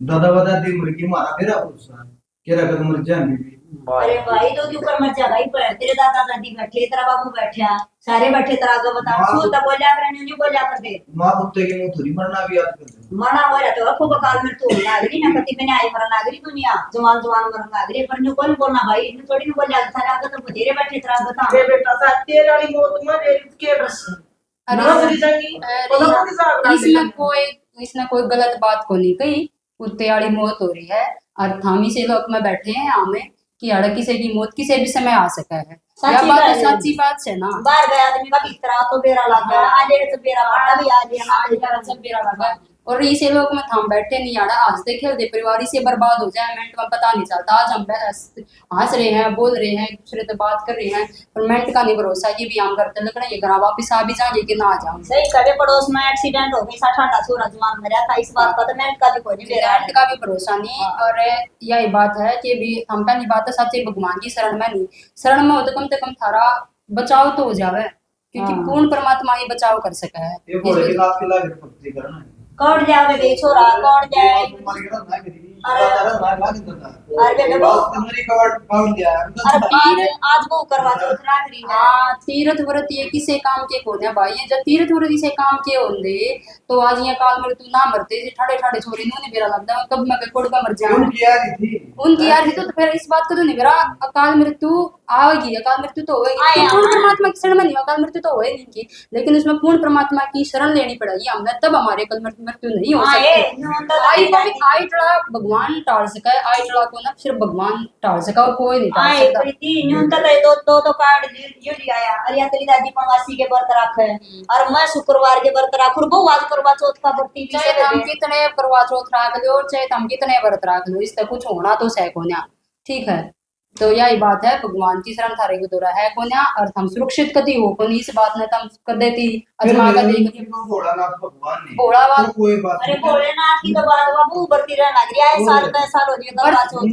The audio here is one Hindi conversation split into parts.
दादा दादी मुर्गी मारा मेरा भरोसा केरा कर मर जाएंगे भी। अरे भाई तो क्यों कर मत जा भाई, पर तेरे दादा दादी बैठे, तेरा बाबू बैठा, सारे बैठे, तेरा आगे बता माँ सू तब बोलिया करे नहीं बोलिया करते। माँ कुत्ते के मुंह थोड़ी मरना भी याद करते हैं। मना हो रहा तो अखो बकाल में तो नागरी ना कति मैंने आई मरना नागरी दुनिया जवान जवान मरना नागरी पर न्यू कौन बोलना भाई, न्यू थोड़ी नु बोलिया सारे आगे तो तेरे बैठे, तेरा बता रे बेटा सा तेरे वाली मौत में रे के रस अरे नौकरी जाएगी तो नौकरी जा इसमें कोई गलत बात को नहीं कही। कुत्ते वाली मौत हो रही है और थामी से लोग में बैठे हैं हमें कि अड़ किसी की मौत किसी भी समय आ सका है। यह सच्ची बात बात तो है। सच्ची बात है ना। बाहर गया आदमी का कितना तो बेरा लग गया, आले तो बेरा बाटा भी आ गया ना, सब बेरा लगा और इसे लोग में थम बैठे नहीं आड़ा हंसते खेलते परिवार से बर्बाद हो जाए मिनट में पता नहीं चलता। आज हम हंस रहे हैं बोल रहे हैं एक दूसरे से बात कर रहे हैं पर मिनट का नहीं भरोसा कि भी हम करते लग रहे घर वापिस आ भी जाएंगे कि ना आ जाएंगे। सही कभी पड़ोस में एक्सीडेंट हो गई, 60 छोरा जवान मरा था, इस बात का तो मिनट का भी कोई नहीं बेरा मिनट का भी भरोसा नहीं। और यही बात है कि भी हम पहली बात है सच्चे भगवान की शरण में नहीं, शरण में हो तो कम से कम थारा बचाव तो हो जावे क्योंकि पूर्ण परमात्मा ही बचाव कर सका है। ये बोले कि रात के लागे भक्ति करना है। कौन जावे बे छोरा, कौन जाए तुम्हारी करा ना करी दादा ना ना करता अरे बेटा बात तुम्हारी कवर काउंट दिया अरे आज वो करवा चौथ राखरी है। हाँ तीर्थ व्रत ये किसे काम के कोने भाई ये जब तीर्थ व्रत इसे काम के होंगे तो आज ये काल मृत्यु ना मरते जे ठाड़े ठाड़े छोरे नु बेरा लगदा कब मैं कोड़ का मर जाऊं उनकी यारी थी उनकी यार तो फिर इस बात का तो नहीं बेरा अकाल मृत्यु आएगी, अकाल मृत्यु तो होएगी तो पूर्ण परमात्मा की शरण में नहीं अकाल मृत्यु तो होएगी की लेकिन उसमें पूर्ण परमात्मा की शरण लेनी पड़ेगी हमें तब हमारे अकाल मृत्यु नहीं हो सकती। आई टड़ा भगवान टाल सका है, आई टड़ा को ना सिर्फ भगवान टाल सका और कोई नहीं टाल सकता। प्रीति न्यूनतम तो कार्ड जो लिया आया। अरे तेरी दादी पनवासी के व्रत रखे और मैं शुक्रवार के व्रत रखूं, वो आज करवा चौथ का व्रत भी चाहे हम कितने करवा चौथ रख लो चाहे हम कितने व्रत रख लो इससे कुछ होना तो सह कोन्या ठीक है। तो यही बात है भगवान की शरण थारे को दोरा है कोन्या और हम सुरक्षित कति हो कोनी इस बात ने तम कर देती अजमा का देख भोलानाथ भगवान ने भोला बात कोई बात अरे भोलेनाथ की तो बात बाबू बढ़ती रहना लग रही है, साल का साल हो जाएगा करवा चौथ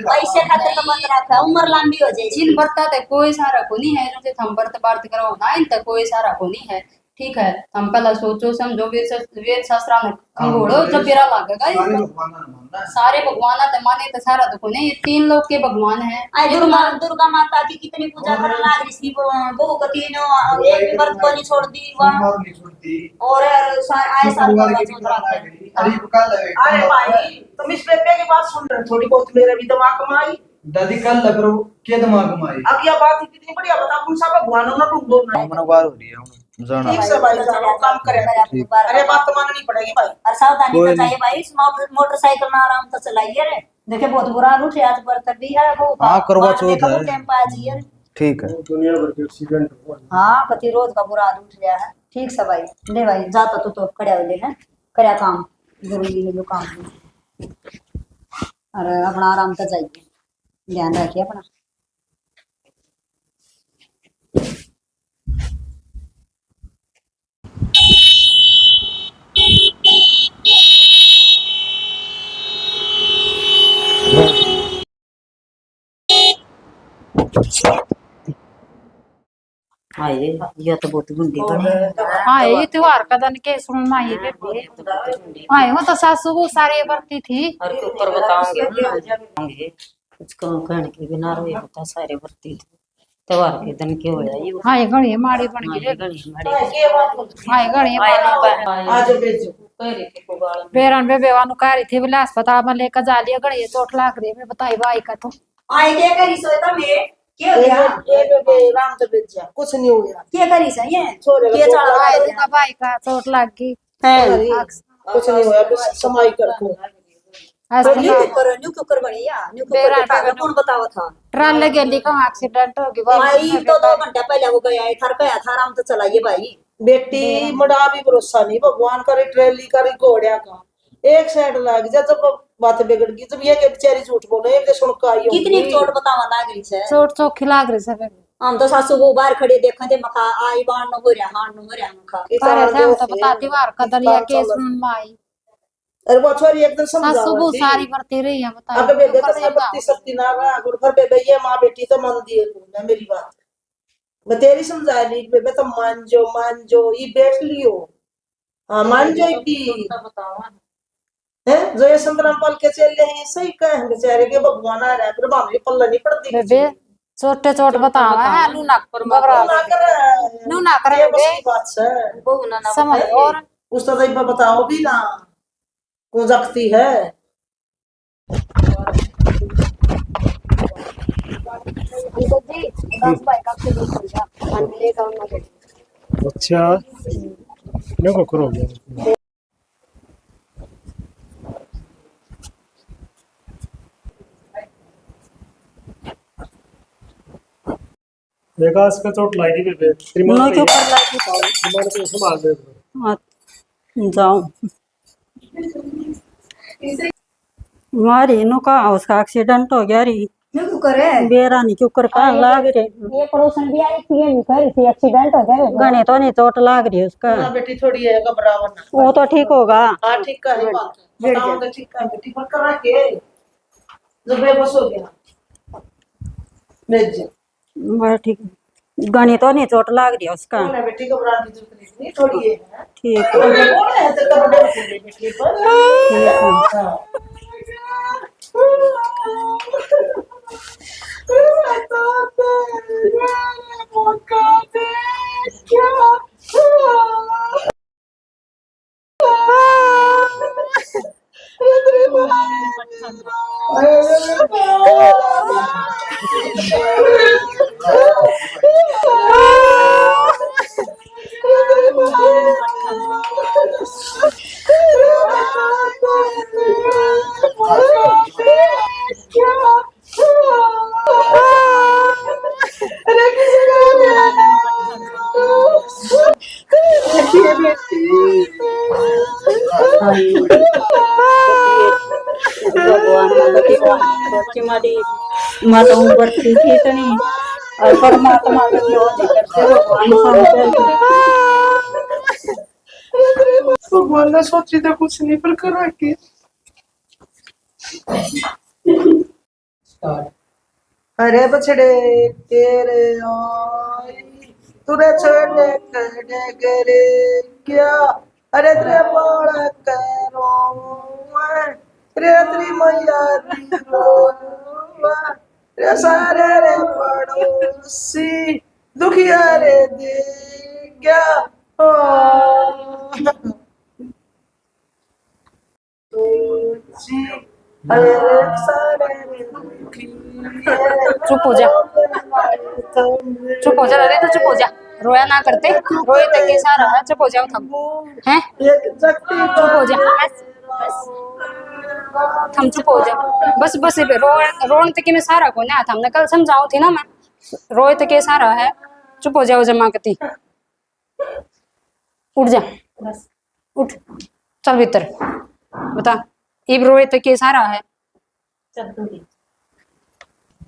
पैसे खातिर तो मत रखा उम्र लंबी हो जाएगी। जिन बरता ते कोई सारा को नहीं है जो हम व्रत बात करो ना इन तक कोई सारा को नहीं है ठीक है। हम पहला सोचो समझो वेद शास्त्र में खंगोड़ो जब बेरा लागेगा सारे भगवान ते माने तो सारा तो नहीं तीन लोग के भगवान है। दुर्गा माता की कितनी पूजा करने लग रही थी वो कति ने एक भी व्रत को नहीं छोड़ती और आए साल करवा चौथ रखते। अरे भाई तुम इस बेटे की बात सुन रहे हो, थोड़ी बहुत मेरा भी दिमाग में आई। दादी कल लग रो के दिमाग में आई अब यह बात कितनी बढ़िया बता कौन सा भगवानों ने ढूंढो ना मनोवार हो रही है जाना ठीक से भाई जाओ काम करे। अरे बात तो माननी पड़ेगी भाई और सावधानी तो चाहिए भाई, इस मोटरसाइकिल में आराम से चलाइए रे। देखे बहुत बुरा रूट है आज पर तक भी है वो हाँ करवा चौथ है टाइम पे आ जाइए ठीक है दुनिया भर के एक्सीडेंट हुआ हाँ कति रोज का बुरा रूट गया है। ठीक से भाई ले भाई जाता तो खड़े हो ले हैं करया काम जरूरी है जो काम है। और अपना आराम से जाइए ध्यान रखिए अपना। हाँ ये तो बहुत गुंडी बनी हाँ ये त्योहार का दिन के सुन माई बेबे हाँ वो तो सासू वो सारे बरती थी और के ऊपर बताऊंगे कुछ कम कहने के बिना रो ये बता सारे बरती थे त्योहार के दिन के हो जाए हाँ ये घड़ी माड़ी बन गई गणेश हाँ ये घड़ी आज भेजो बेरन बेबे वानु कारी थी बोले अस्पताल में लेकर जा लिया घड़ी चोट लाग रही मैं बताई भाई का तो आए क्या करी सोता में क्या हो गया ये बेबे राम तो भेज जा कुछ नहीं हो गया क्या करी सही है छोरे क्या चढ़ा भाई का भाई का चोट लग गई कुछ नहीं हुआ बस समाई कर को न्यू कुकर बढ़िया न्यू कुकर कौन बतावा था ट्रल लगे लिखा एक्सीडेंट हो गया भाई तो 2 घंटे पहले वो गया है थर गया था आराम से चलाइए भाई। बेटी मड़ा भी भरोसा नहीं भगवान करे ट्रेली करे घोड़िया का एक साइड लग जा जब बात बिगड़ गई जब ये के बेचारी झूठ बोले एक सुन का आई कितनी चोट बतावा लाग रही है चोट चोखी लाग रही सब हम तो सासू वो बाहर खड़े देखा थे मखा आई बाण न हो रहा हां न हो रहा मखा करे थे हम तो बता दीवार का दलिया के सुन माई अरे वो छोरी एकदम समझा सासू वो सारी बरती रही है बता अगर बेबे तो ये बत्ती सत्ती ना रहा गुड़ पर बेबे ये माँ बेटी तो मन दिए तू ना मेरी बात मैं तेरी समझा ली बेबे तो मान जो ये बैठ लियो हाँ मान जो की है जो ये संत रामपाल के चेले हैं सही कहे बेचारे के भगवान आ रहा है भाभी पल्ला नहीं पड़ती बेबे छोटे चोट बतावा है नू ना घबरा ना करे नू ना करे ये बस बेबे की बात है वो ना ना समझ और उस तरह एक बार बताओ भी ना को जगती है अंकल जी 10 बाइक आपसे दूर चल जा और मिलेगा उनका अच्छा मेरे को करो गया देखा इसका चोट लगी बेबे श्रीमान मैं क्यों कर लायक हूँ श्रीमान को संभाल दे जाओ मारी नो का उसका एक्सीडेंट हो गया री क्यों करे बेरा नहीं क्यों कर का लाग रे ये पड़ोसन भी आई थी ये भी करी थी एक्सीडेंट हो गया गने तो नहीं चोट लाग रही उसका ना बेटी थोड़ी है घबरावा ना वो तो ठीक होगा हाँ ठीक है बात है बताओ तो ठीक है बेटी पर करा के जो बेबस हो गया भेज दे बस ठीक गने तो नहीं चोट लाग रही उसका कौन है बेटी घबरा की जरूरत नहीं थोड़ी है ठीक है कौन है तेरे बड़े बच्चे बेटी पर हाँ। भगवान बच्ची मारी माता ऊपर थी इतनी और परमात्मा का जो करते भगवान भगवान ने सोची तो कुछ नहीं पर करा के अरे बछड़े तेरे आई तुरे छोड़ने कहने करे क्या अरे तेरे बड़ा करो रे तेरी मैया दी रोवा रे सारे रे पड़ोसी दुखिया रे दे क्या ओ जी अरे सारे रे चुप हो जा चुप हो जा अरे तो चुप हो जा रोया ना करते रोए तक के सारा है चुप हो जाओ थम हैं चुप हो जा थम चुप हो जा बस बस रोन तक में सारा को ना हमने कल समझाओ थी ना मैं रोए तक के सारा है चुप हो जाओ जमा कती उठ जा उठ चल भीतर बता इब रोए तक के सारा है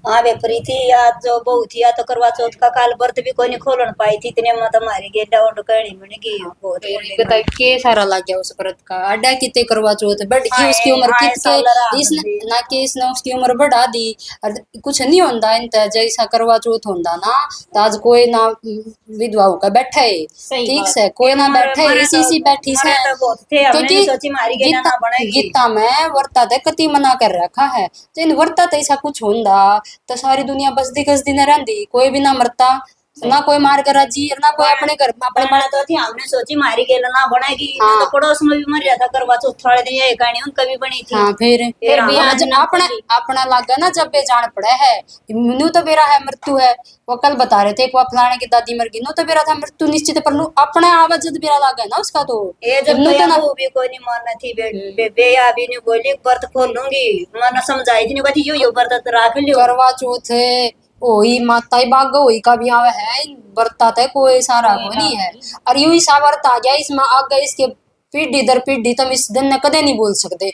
हाँ वे प्रीति आज जो बहु थी या तो करवा चौथ का काल व्रत भी कोई नहीं खोलन पाई थी इतने मत मारी गए डाउट करनी बनेगी बहुत बताइए के सारा लग गया उस व्रत का अड्डा कितने करवा चौथ बढ़ गई उसकी उम्र कितने इसने ना कि इसने उसकी उम्र बढ़ा दी और कुछ नहीं होता इनता जैसा करवा चौथ होता ना तो आज कोई ना विधवा का बैठा है ठीक से कोई ना बैठा है इसी बैठी से क्योंकि गीता में व्रता तो कति मना कर रखा है तो इन व्रता तो ऐसा कुछ होता तो सारी दुनिया बसदी गसदी न रहती कोई भी ना मरता ना कोई मार कर राजी ना कोई अपने घर अपने बना तो थी हमने सोची मारी गेल ना बनाएगी तो पड़ोस में भी मर जाता करवा चौथ थोड़े दिन ये कहानी उनका भी बनी थी हाँ फिर भी आज अपना लागा ना जब बेजान पड़ा है न्यू तो बेरा है मृत्यु है वो कल बता रहे थे एक फलाने की दादी मर गई नो तो बेरा था मृत्यु निश्चित पर अपने आवाज जब बेरा लागा ना उसका तो ये जब तो वो भी कोई नहीं मानना थी बे अभी नहीं बोली व्रत खोल लूंगी मन समझाई थी नहीं कहती यो व्रत राख लियो करवा चौथ ओही माता बाग ओही का भी आवे है बरता है कोई सारा को नहीं है और यू ही सा व्रत आ गया इसमें आगे इसके पीढ़ी दर पीढ़ी तुम इस दिन न कदे नहीं बोल सकते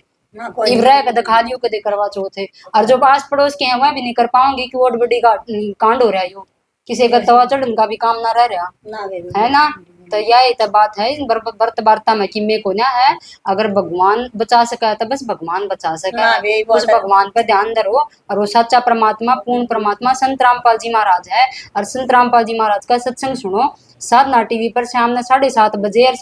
इब्राह का दिखा दियो कदे करवा चौथ है और जो पास पड़ोस के हैं वह भी नहीं कर पाऊंगी कि वोट बड़ी का कांड हो रहा है यो किसी का तवा चढ़न का भी काम ना रह रहा है ना तो यही तो बात है व्रत वार्ता में कि मे को ना है अगर भगवान बचा सका तो बस भगवान बचा सका उस भगवान पर ध्यान धरो और वो सच्चा परमात्मा पूर्ण परमात्मा संत रामपाल जी महाराज है और संत रामपाल जी महाराज का सत्संग सुनो साधना टीवी पर शाम ने 7:30 बजे और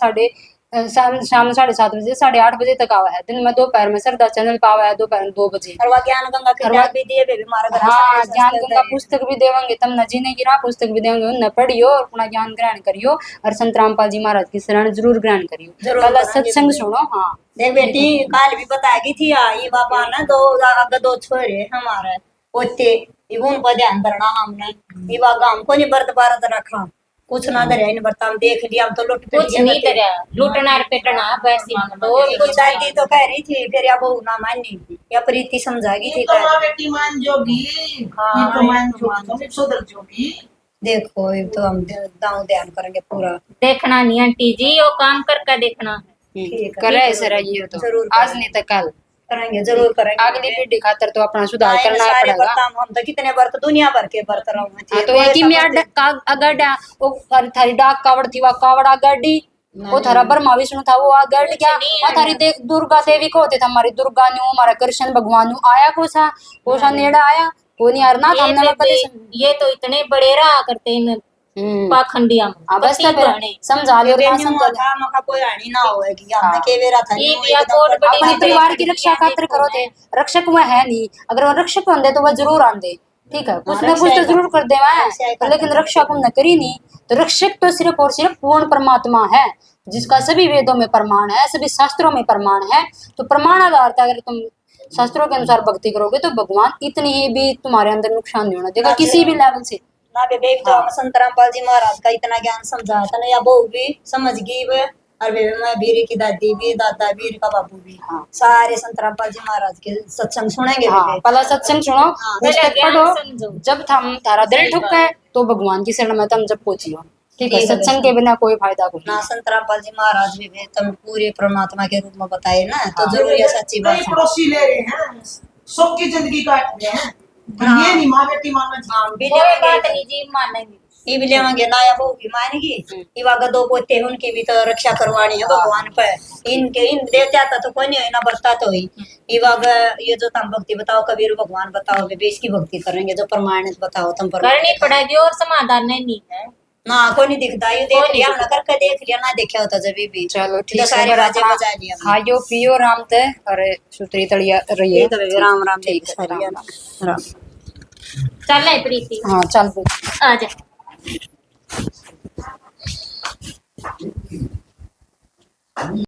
शाम 7:30 8:30 बजे तक आवा है। दिन में दोपहर में सरदा चैनल पे आवा है, दोपहर में 2 बजे। और वह ज्ञान गंगा की करवा- किताब भी दिए बेबी मारा घर हाँ, ज्ञान गंगा पुस्तक भी देवेंगे, तम न जीने गिरा पुस्तक भी देंगे, उन पढ़ियो और अपना ज्ञान ग्रहण करियो और संत रामपाल जी महाराज की शरण जरूर ग्रहण करियो। जरूर पहला करेंगे सत्संग बेबी। सुनो। हाँ देख बेटी काल भी बताएगी थी ये बाबा ना दो छोरे हमारे पोते इवन पर ध्यान धरना हमने ये बाबा हमको नहीं बरत बारत रखा कुछ ना धरे इन बरता हम देख लिया हम तो लुट कुछ नहीं करा, लूटना और पेटना वैसे तो चाहती तो कह रही थी फिर या बहू ना मानी या प्रीति समझागी थी तो माँ बेटी मान जोगी, ये तो मान जोगी, तुम सुधर जोगी। देखो ये तो हम दाव ध्यान करेंगे पूरा। देखना नहीं आंटी जी, वो काम करके देखना। ठीक है, करे ठीक है, ऐसे रहिए तो जरूर आज नहीं तो कल करेंगे जरूर करेंगे अगली पीढ़ी खातर तो अपना सुधार हाँ, करना सारे पड़ेगा। बर्तन हम तो कितने बर्त दुनिया भर के बर्त रहे हाँ, तो एक ही में अगड़ वो थारी डाक कावड़ थी, वह कावड़ा गड्डी, वो थारा ब्रह्मा विष्णु था वो आ गड़ गया। और थारी दुर्गा देवी को होते था, हमारी दुर्गा नु हमारा कृष्ण भगवान नु आया कोसा नेड़ा आया को नहीं हरना था हमने कभी ये तो इतने बड़े रहा करते इन पाखंडिया बस तब समझा लो ना समझा लो। मका कोई हानि ना होएगी हमने के वेरा था ये न्यू भी आप एकदम और कर- बड़ी अपने परिवार की रक्षा खातिर करो थे। रक्षक वह है नहीं, अगर वो रक्षक होंगे तो वह जरूर आंदे, ठीक है, कुछ ना कुछ तो जरूर कर दे वह, लेकिन रक्षक हमने करी नहीं। तो रक्षक तो सिर्फ और सिर्फ पूर्ण परमात्मा है, जिसका सभी वेदों में प्रमाण है, सभी शास्त्रों में प्रमाण है। तो प्रमाण आधार अगर तुम शास्त्रों के अनुसार भक्ति करोगे तो भगवान इतनी ही भी तुम्हारे अंदर नुकसान नहीं होना देगा किसी भी लेवल से। ना बेबे तो हम संत रामपाल जी महाराज का इतना ज्ञान समझाया था ना या बहू भी समझ गई वे और बेबे मैं बीरी की दादी भी दादा बीर का बाबू भी सारे संत रामपाल जी महाराज के सत्संग सुनेंगे हाँ, बेबे। पहला सत्संग सुनो, पुस्तक ज्ञान पढ़ो, समझो। जब थम तारा दिल ठुके तो भगवान की शरण में तुम जब पहुंचियो, ठीक है। सत्संग के बिना कोई फायदा कोई ना संत रामपाल जी महाराज भी तुम पूरे परमात्मा के रूप में बताए ना तो जरूर ये सच्ची बात कई है। पड़ोसी ले रहे हैं, सुख की जिंदगी काट रहे हैं, ये नहीं माँ बेटी मानना चाहिए। कोई बात नहीं जी, मानेंगे। ये भी लेवांगे ना या बहू भी मानेगी इवागा दो पोते हैं उनकी भी तो रक्षा करवानी है भगवान पर इनके इन देवता तो कोई नहीं है ना बरता तो ही इवागा ये जो तुम भक्ति बताओ कबीर भगवान बताओ बेबी इसकी भक्ति करेंगे जो प्रमाणित बताओ तुम करनी पड़ेगी और समाधान नहीं है ना कोई नहीं दिखता ये देख लिया ना करके देख लिया ना देखा होता जब भी चलो ठीक तो है। सारे बाजे अपना बजा लिया खाइयो पियो राम ते और सुतरी तड़िया रहिए। ये तो बेबी राम राम ठीक है, सारी राम। राम चल है प्रीति, हाँ चल फिर। आ जा।